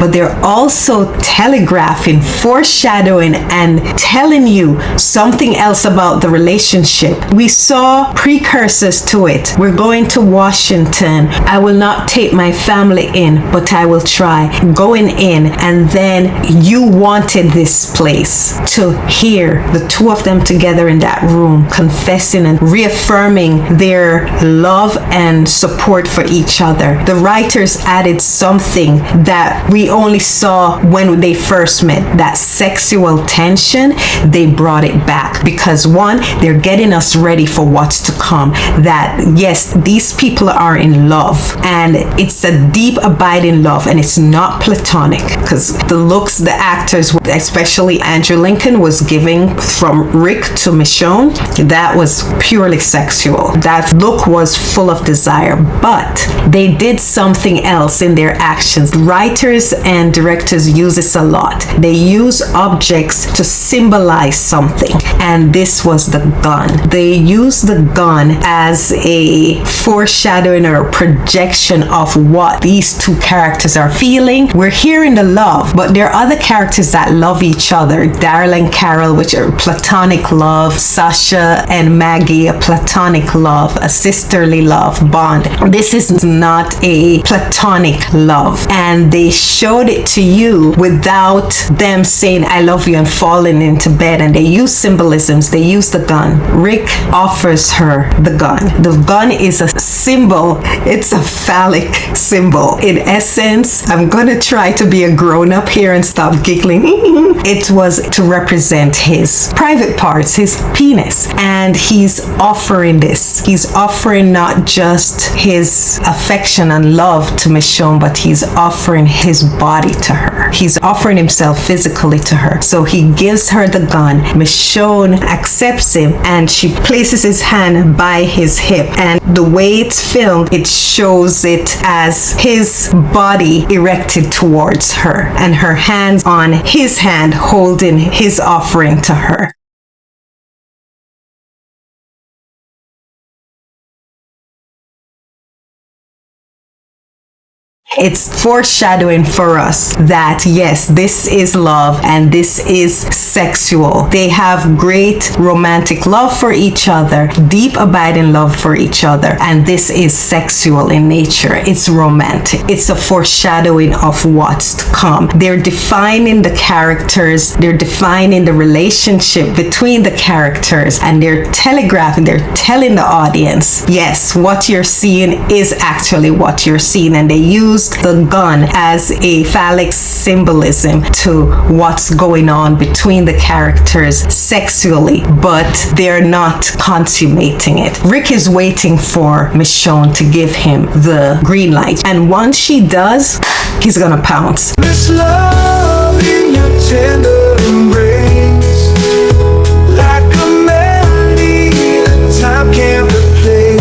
but they're also telegraphing, foreshadowing, and telling you something else about the relationship. We saw precursors to it. We're going to Washington. I will not take my family in, but I will try. Going in, and then you wanted this place. To hear the two of them together in that room, confessing and reaffirming their love and support for each other. The writers added something that we only saw when they first met, that sexual tension. They brought it back because, one, they're getting us ready for what's to come. That yes, these people are in love, and it's a deep abiding love, and it's not platonic, because the looks the actors, especially Andrew Lincoln, was giving from Rick to Michonne, that was purely sexual. That look was full of desire, but they did something else in their actions. Writers and directors use this a lot. They use objects to symbolize something, and this was the gun. They use the gun as a foreshadowing or a projection of what these two characters are feeling. We're hearing the love, but there are other characters that love each other. Daryl and Carol, which are platonic love. Sasha and Maggie, a platonic love, a sisterly love bond. This is not a platonic love, and they showed it to you without them saying I love you and falling into bed. And they use symbolisms. They use the gun. Rick offers her the gun. The gun is a symbol. It's a phallic symbol. In essence, I'm gonna try to be a grown-up here and stop giggling. It was to represent his private parts, his penis, and he's offering this. He's offering not just his affection and love to Michonne, but he's offering his body to her. He's offering himself physically to her. So he gives her the gun. Michonne accepts him, and she places his hand by his hip, and the way it's filmed, it shows it as his body erected towards her and her hands on his hand holding his offering to her. It's foreshadowing for us that yes, this is love and this is sexual. They have great romantic love for each other, deep abiding love for each other, and this is sexual in nature. It's romantic. It's a foreshadowing of what's to come. They're defining the characters, they're defining the relationship between the characters, and they're telegraphing, they're telling the audience, yes, what you're seeing is actually what you're seeing. And they use the gun as a phallic symbolism to what's going on between the characters sexually, but they're not consummating it. Rick is waiting for Michonne to give him the green light, and once she does, he's gonna pounce. This love in your tender embrace, like a melody that time can't replace.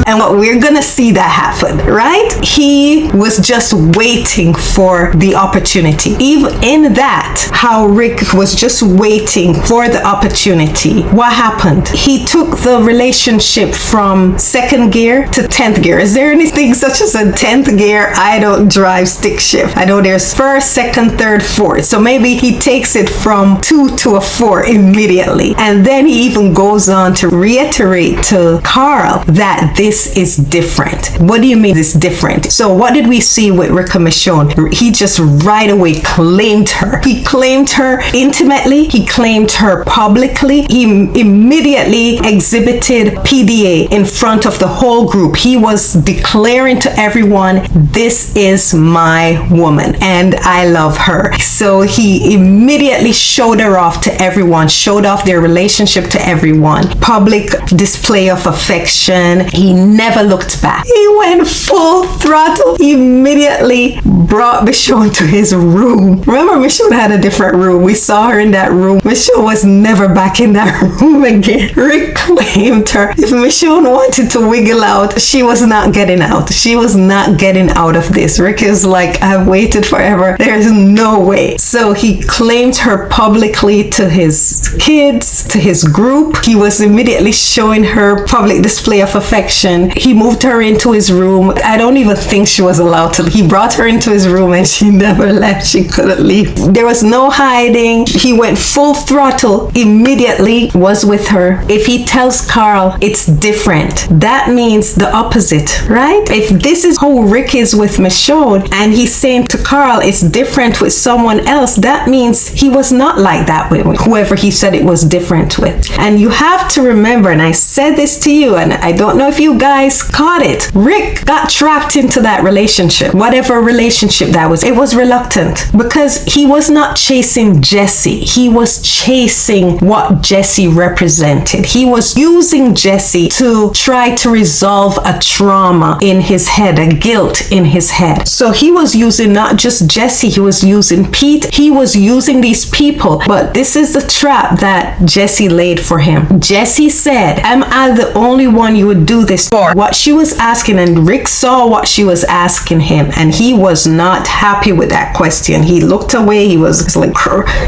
And what we're gonna see that happen, right? He was just waiting for the opportunity. Even in that, how Rick was just waiting for the opportunity. What happened? He took the relationship from second gear to 10th gear. Is there anything such as a 10th gear? I don't drive stick shift. I know there's first, second, third, fourth. So maybe he takes it from 2 to a 4 immediately. And then he even goes on to reiterate to Carl that this is different. What do you mean it's different? So what did we see with Rick and Michonne? He just right away claimed her. He claimed her intimately. He claimed her publicly. He immediately exhibited PDA in front of the whole group. He was declaring to everyone, this is my woman and I love her. So he immediately showed her off to everyone, showed off their relationship to everyone. Public display of affection. He never looked back. He went full throttle. He immediately brought Michonne to his room. Remember, Michonne had a different room. We saw her in that room. Michonne was never back in that room again. Rick claimed her. If Michonne wanted to wiggle out, she was not getting out. She was not getting out of this. Rick is like, I've waited forever. There's no way. So he claimed her publicly to his kids, to his group. He was immediately showing her public display of affection. He moved her into his room. I don't even think she was allowed to. He brought her into his his room and she never left. She couldn't leave. There was no hiding. He went full throttle immediately, was with her. If he tells Carl it's different, that means the opposite, right? If this is how Rick is with Michonne and he's saying to Carl it's different with someone else, that means he was not like that with whoever he said it was different with. And you have to remember, and I said this to you, and I don't know if you guys caught it, Rick got trapped into that relationship, whatever relationship that was. It was reluctant because he was not chasing Jesse. He was chasing what Jesse represented. He was using Jesse to try to resolve a trauma in his head, a guilt in his head. So he was using not just Jesse, he was using Pete, he was using these people. But this is the trap that Jesse laid for him. Jesse said, am I the only one you would do this for? What she was asking, and Rick saw what she was asking him, and he was not happy with that question. He looked away. He was like,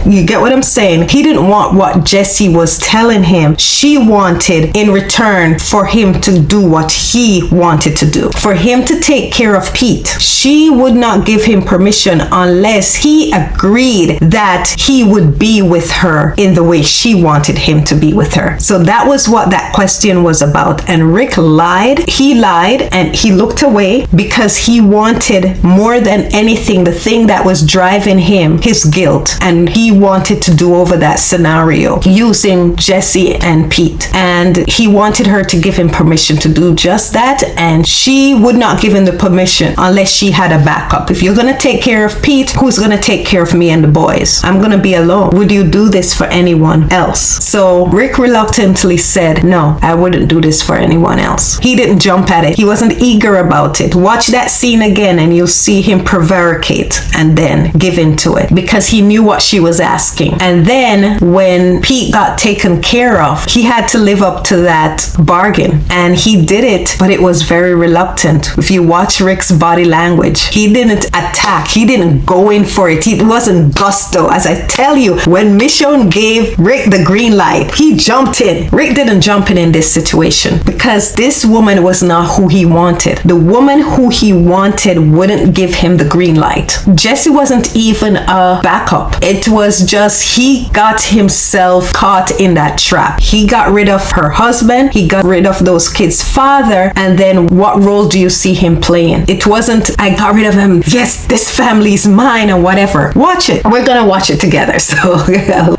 you get what I'm saying? He didn't want what Jesse was telling him. She wanted in return for him to do what he wanted to do, for him to take care of Pete. She would not give him permission unless he agreed that he would be with her in the way she wanted him to be with her. So that was what that question was about. And Rick lied. He lied and he looked away because he wanted more than anything the thing that was driving him, his guilt, and he wanted to do over that scenario using Jesse and Pete. And he wanted her to give him permission to do just that, and she would not give him the permission unless she had a backup. If you're going to take care of Pete, who's going to take care of me and the boys? I'm going to be alone. Would you do this for anyone else? So Rick reluctantly said, no, I wouldn't do this for anyone else. He didn't jump at it. He wasn't eager about it. Watch that scene again and you'll see him prevaricate and then give into it because he knew what she was asking. And then when Pete got taken care of, he had to live up to that bargain, and he did it, but it was very reluctant. If you watch Rick's body language, he didn't attack. He didn't go in for it. It wasn't gusto. As I tell you, when Michonne gave Rick the green light, he jumped in. Rick didn't jump in this situation because this woman was not who he wanted. The woman who he wanted wouldn't give him the green light. Jesse wasn't even a backup. It was just he got himself caught in that trap. He got rid of her husband. He got rid of those kids' father. And then what role do you see him playing? It wasn't, I got rid of him. Yes, this family's mine or whatever. Watch it. We're going to watch it together. So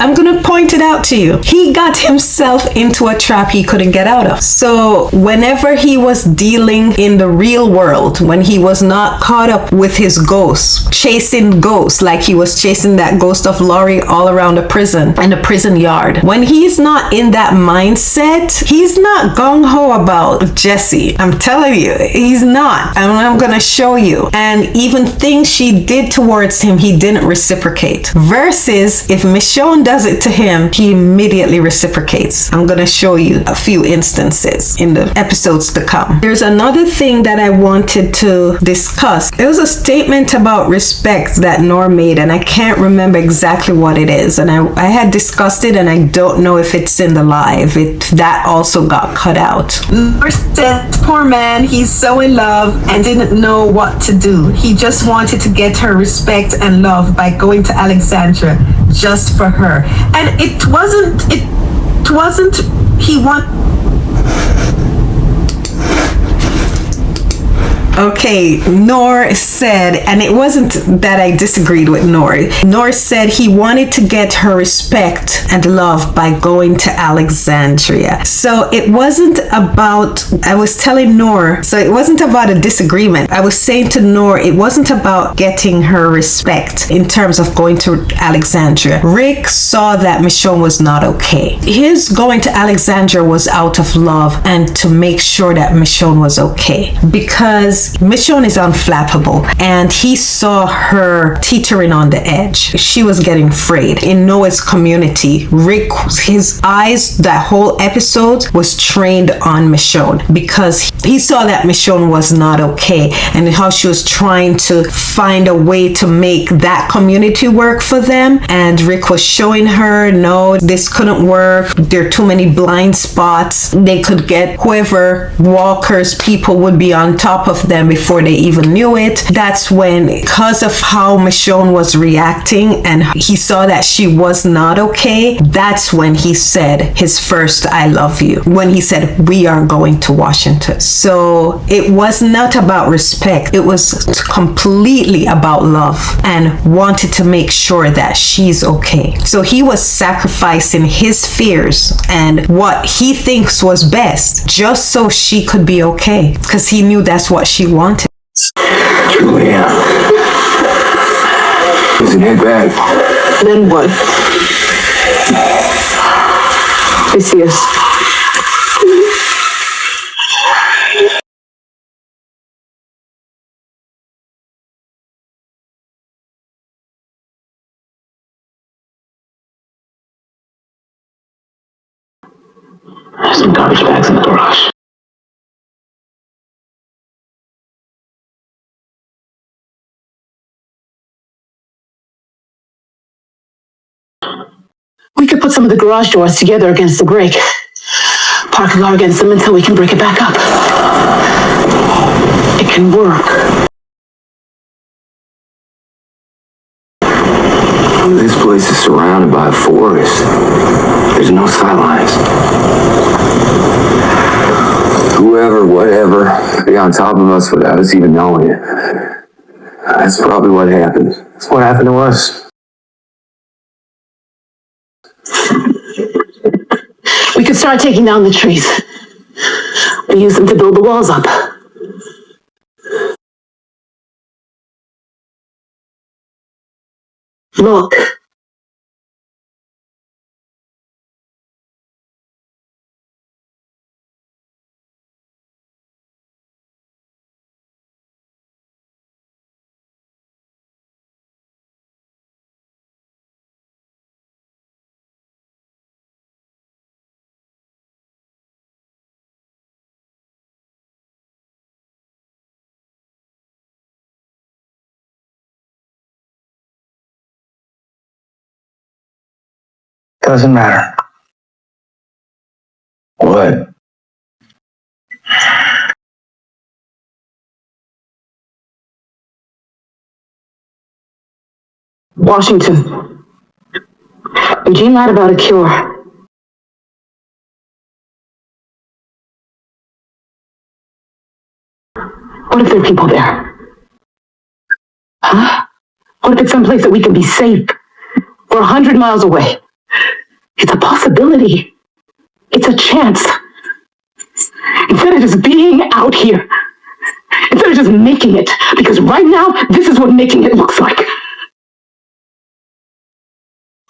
I'm going to point it out to you. He got himself into a trap he couldn't get out of. So whenever he was dealing in the real world, when he was not caught up with his ghosts, chasing ghosts like he was chasing that ghost of Laurie all around the prison and the prison yard, when he's not in that mindset, he's not gung-ho about Jesse. I'm telling you, he's not. And I'm gonna show you. And even things she did towards him, he didn't reciprocate. Versus if Michonne does it to him, he immediately reciprocates. I'm gonna show you a few instances in the episodes to come. There's another thing that I wanted to discuss. It was a statement about respect that Nor made, and I can't remember exactly what it is. And I had discussed it, and I don't know if it's in the live. That also got cut out. Nor said, poor man, he's so in love and didn't know what to do. He just wanted to get her respect and love by going to Alexandria just for her. And it wasn't, he wanted. Okay, Nor said, and it wasn't that I disagreed with Nor. Nor said he wanted to get her respect and love by going to Alexandria. So it wasn't about, I was telling Nor, so it wasn't about a disagreement. I was saying to Nor, it wasn't about getting her respect in terms of going to Alexandria. Rick saw that Michonne was not okay. His going to Alexandria was out of love and to make sure that Michonne was okay. Because Michonne is unflappable, and he saw her teetering on the edge. She was getting frayed. In Noah's community, Rick, his eyes, that whole episode was trained on Michonne because he saw that Michonne was not okay and how she was trying to find a way to make that community work for them. And Rick was showing her, no, this couldn't work. There are too many blind spots. They could get whoever Walker's people would be on top of them them before they even knew it. That's when, because of how Michonne was reacting and he saw that she was not okay, that's when he said his first "I love you," when he said, "We are going to Washington." So it was not about respect. It was completely about love and wanted to make sure that she's okay. So he was sacrificing his fears and what he thinks was best just so she could be okay, because he knew that's what she wanted. Julia. Isn't it bad? Then what? They see us. There's some garbage bags in the garage. We could put some of the garage doors together against the break. Park the car against them until we can break it back up. It can work. This place is surrounded by a forest. There's no sightlines. Whoever, whatever, be on top of us without us even knowing it. That's probably what happened. That's what happened to us. We could start taking down the trees. We use them to build the walls up. Look. Doesn't matter. What? Washington. Eugene lied about a cure. What if there are people there? Huh? What if it's someplace that we can be safe? We're 100 miles away. It's a possibility. It's a chance. Instead of just being out here. Instead of just making it. Because right now, this is what making it looks like.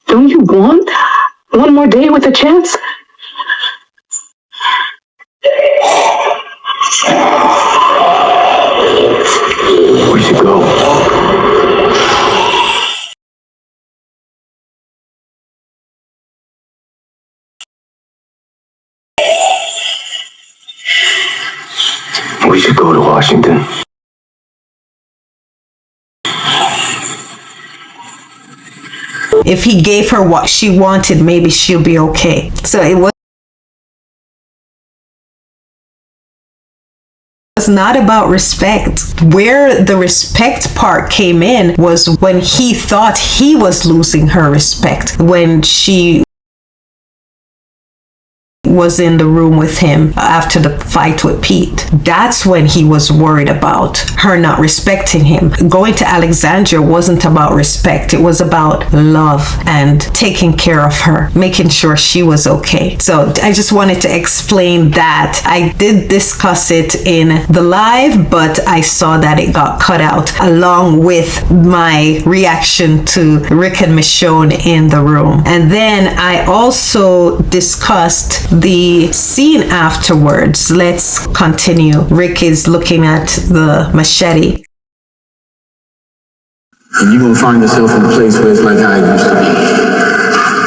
Don't you want one more day with a chance? We should go. We should go to Washington. If he gave her what she wanted, maybe she'll be okay. So it was not about respect. Where the respect part came in was when he thought he was losing her respect, when she was in the room with him after the fight with Pete. That's when he was worried about her not respecting him. Going to Alexandria wasn't about respect. It was about love and taking care of her, making sure she was okay. So I just wanted to explain that. I did discuss it in the live, but I saw that it got cut out along with my reaction to Rick and Michonne in the room. And then I also discussed the scene afterwards. Let's continue. Rick is looking at the machete. And you're gonna find yourself in a place where it's like how it used to be.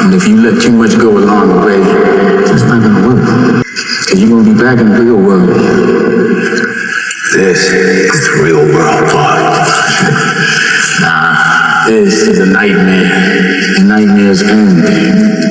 And if you let too much go along the way, it's not gonna work. Cause you're gonna be back in the real world. This is the real world, boy. Nah, this is a nightmare. The nightmare's end.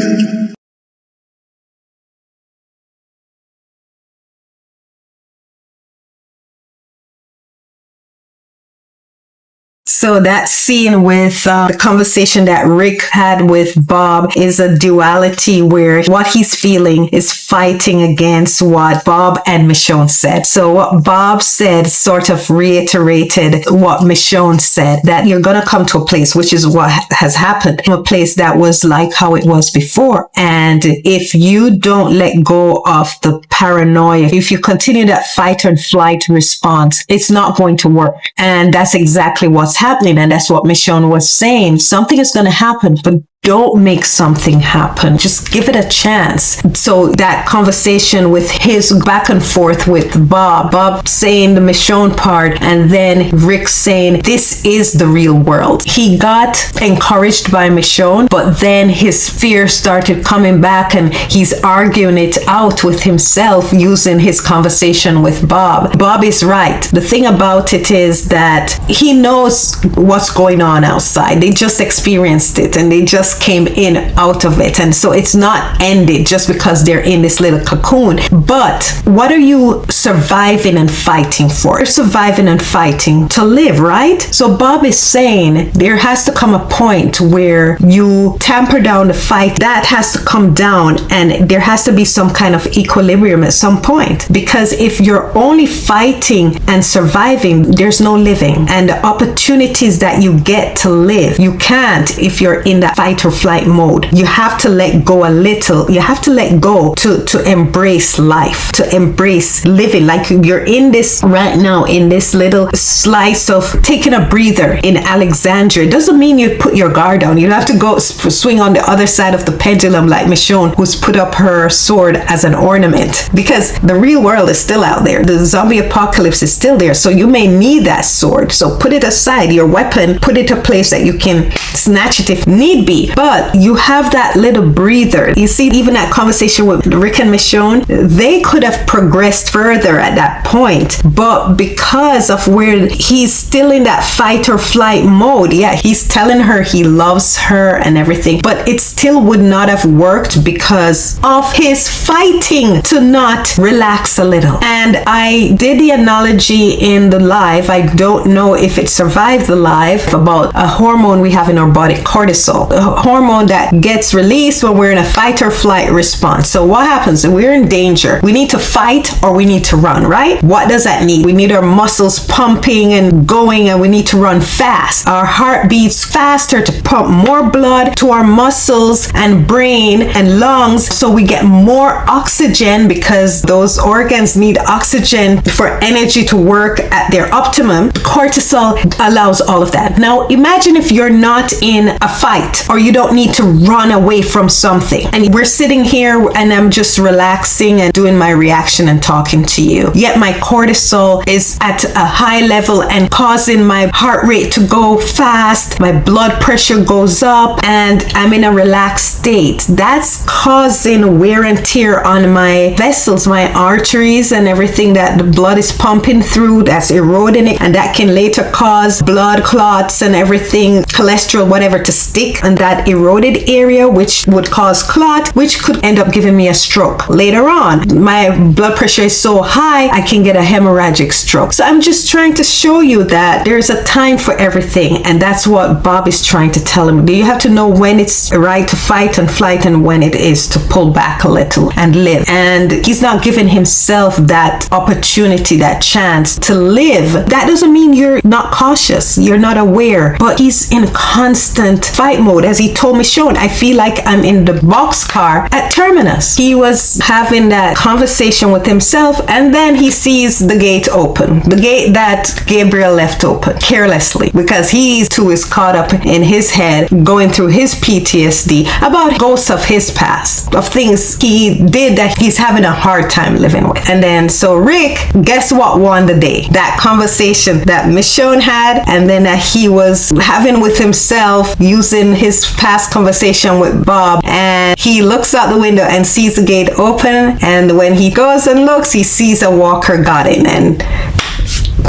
So that scene with the conversation that Rick had with Bob is a duality where what he's feeling is fighting against what Bob and Michonne said. So what Bob said sort of reiterated what Michonne said, that you're going to come to a place, which is what has happened, a place that was like how it was before. And if you don't let go of the paranoia, if you continue that fight and flight response, it's not going to work. And that's exactly what's happening. And that's what Michonne was saying. Something is going to happen, but don't make something happen. Just give it a chance. So that conversation with his back and forth with Bob saying the Michonne part, and then Rick saying, this is the real world. He got encouraged by Michonne, but then his fear started coming back and he's arguing it out with himself using his conversation with Bob. Bob is right. The thing about it is that he knows what's going on outside. They just experienced it and they just came in out of it, and so it's not ended just because they're in this little cocoon. But what are you surviving and fighting for? You're surviving and fighting to live, right? So Bob is saying there has to come a point where you tamper down the fight. That has to come down, and there has to be some kind of equilibrium at some point, because if you're only fighting and surviving, there's no living. And the opportunities that you get to live, you can't if you're in that fight or flight mode. You have to let go a little. You have to let go to embrace life, to embrace living. Like you're in this right now, in this little slice of taking a breather in Alexandria. It doesn't mean you put your guard down. You have to go swing on the other side of the pendulum like Michonne, who's put up her sword as an ornament, because the real world is still out there. The zombie apocalypse is still there. So you may need that sword. So put it aside, your weapon, put it a place that you can snatch it if need be. But you have that little breather. You see, even that conversation with Rick and Michonne, they could have progressed further at that point. But because of where he's still in that fight or flight mode, yeah, he's telling her he loves her and everything, but it still would not have worked because of his fighting to not relax a little. And I did the analogy in the live. I don't know if it survived the live, about a hormone we have in our body, cortisol, a hormone that gets released when we're in a fight or flight response. So what happens? We're in danger. We need to fight or we need to run, right? What does that need? We need our muscles pumping and going, and we need to run fast. Our heart beats faster to pump more blood to our muscles and brain and lungs, so we get more oxygen, because those organs need oxygen for energy to work at their optimum. Cortisol allows all of that. Now imagine if you're not in a fight, or you don't need to run away from something, and we're sitting here and I'm just relaxing and doing my reaction and talking to you, yet my cortisol is at a high level and causing my heart rate to go fast, my blood pressure goes up, and I'm in a relaxed state. That's causing wear and tear on my vessels, my arteries and everything that the blood is pumping through. That's eroding it, and that can later cause blood clots and everything, cholesterol, whatever, to stick in that eroded area, which would cause clot, which could end up giving me a stroke later on. My blood pressure is so high, I can get a hemorrhagic stroke. So I'm just trying to show you that there's a time for everything, and that's what Bob is trying to tell him. You have to know when it's right to fight and flight and when it is to pull back a little and live. And he's not giving himself that opportunity, that chance to live. That doesn't mean you're not cautious, you're not aware, but he's in constant fight mode. As he told Michonne, I feel like I'm in the boxcar at Terminus. He was having that conversation with himself, and then he sees the gate open, the gate that Gabriel left open carelessly, because he too is caught up in his head, going through his PTSD about ghosts of his past, of things he did that he's having a hard time living with. And then so Rick, guess what won the day? That conversation that Michonne had, and then that he was having with himself using his past conversation with Bob. And he looks out the window and sees the gate open, and when he goes and looks, he sees a walker got in, and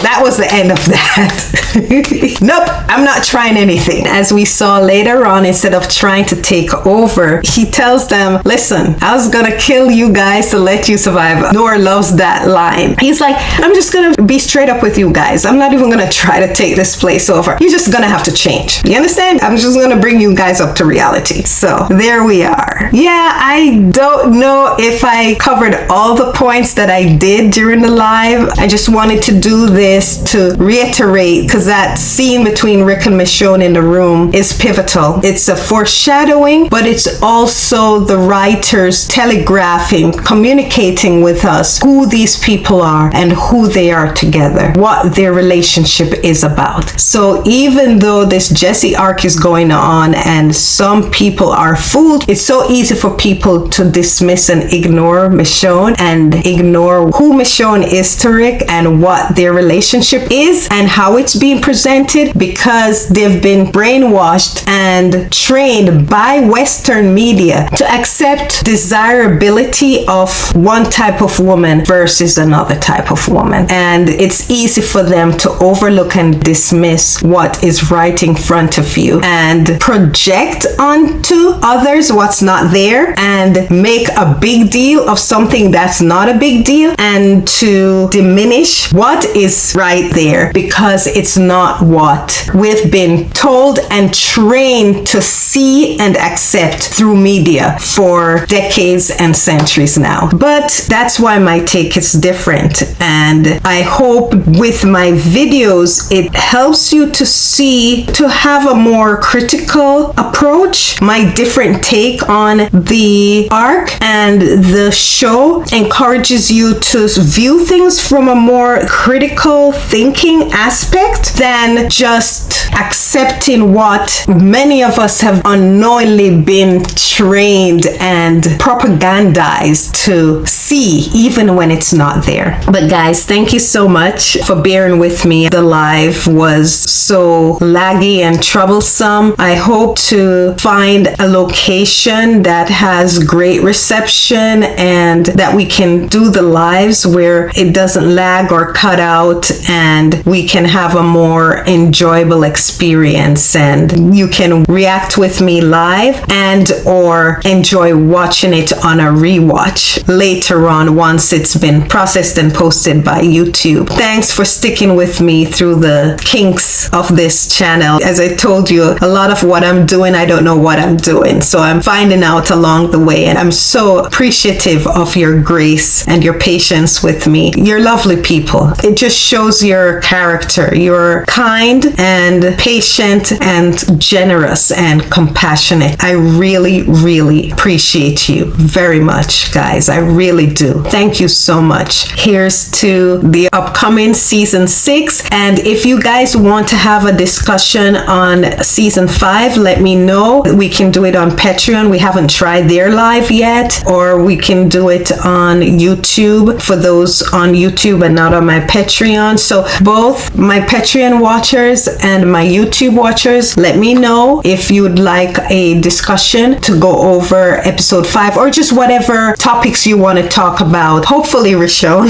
that was the end of that. Nope, I'm not trying anything. As we saw later on, instead of trying to take over, he tells them, listen, I was gonna kill you guys to let you survive. Noor loves that line. He's like, I'm just gonna be straight up with you guys. I'm not even gonna try to take this place over. You're just gonna have to change. You understand? I'm just gonna bring you guys up to reality. So there we are. Yeah, I don't know if I covered all the points that I did during the live. I just wanted to do this to reiterate, because that scene between Rick and Michonne in the room is pivotal. It's a foreshadowing, but it's also the writers telegraphing, communicating with us who these people are and who they are together, what their relationship is about. So even though this Jesse arc is going on and some people are fooled, it's so easy for people to dismiss and ignore Michonne and ignore who Michonne is to Rick and what their relationship is and how it's being presented, because they've been brainwashed and trained by Western media to accept desirability of one type of woman versus another type of woman. And it's easy for them to overlook and dismiss what is right in front of you and project onto others what's not there and make a big deal of something that's not a big deal, and to diminish what is right there because it's not what we've been told and trained to see and accept through media for decades and centuries now. But that's why my take is different, and I hope with my videos it helps you to see, to have a more critical approach. My different take on the arc and the show encourages you to view things from a more critical thinking aspect than just accepting what many of us have unknowingly been trained and propagandized to see, even when it's not there. But guys, thank you so much for bearing with me. The live was so laggy and troublesome. I hope to find a location that has great reception and that we can do the lives where it doesn't lag or cut out, and we can have a more enjoyable experience and you can react with me live and or enjoy watching it on a rewatch later on once it's been processed and posted by YouTube. Thanks for sticking with me through the kinks of this channel. As I told you, a lot of what I'm doing, I don't know what I'm doing, so I'm finding out along the way, and I'm so appreciative of your grace and your patience with me. You're lovely people. It just shows your character. You're kind and patient and generous and compassionate. I really, really appreciate you very much, guys. I really do. Thank you so much. Here's to the upcoming season 6, and if you guys want to have a discussion on season 5, let me know. We can do it on Patreon. We haven't tried their live yet, or we can do it on YouTube for those on YouTube and not on my Patreon. So both my Patreon watchers and my YouTube watchers, let me know if you would like a discussion to go over episode 5 or just whatever topics you want to talk about. Hopefully, Richonne,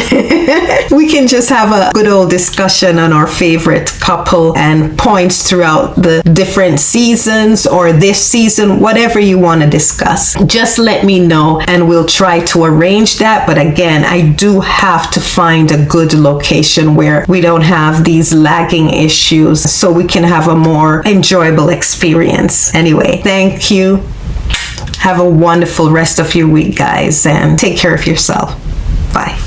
we can just have a good old discussion on our favorite couple and points throughout the different seasons or this season, whatever you want to discuss. Just let me know and we'll try to arrange that. But again, I do have to find a good location where we don't have these lagging issues so we can have a more enjoyable experience. Anyway, thank you. Have a wonderful rest of your week, guys, and take care of yourself. Bye.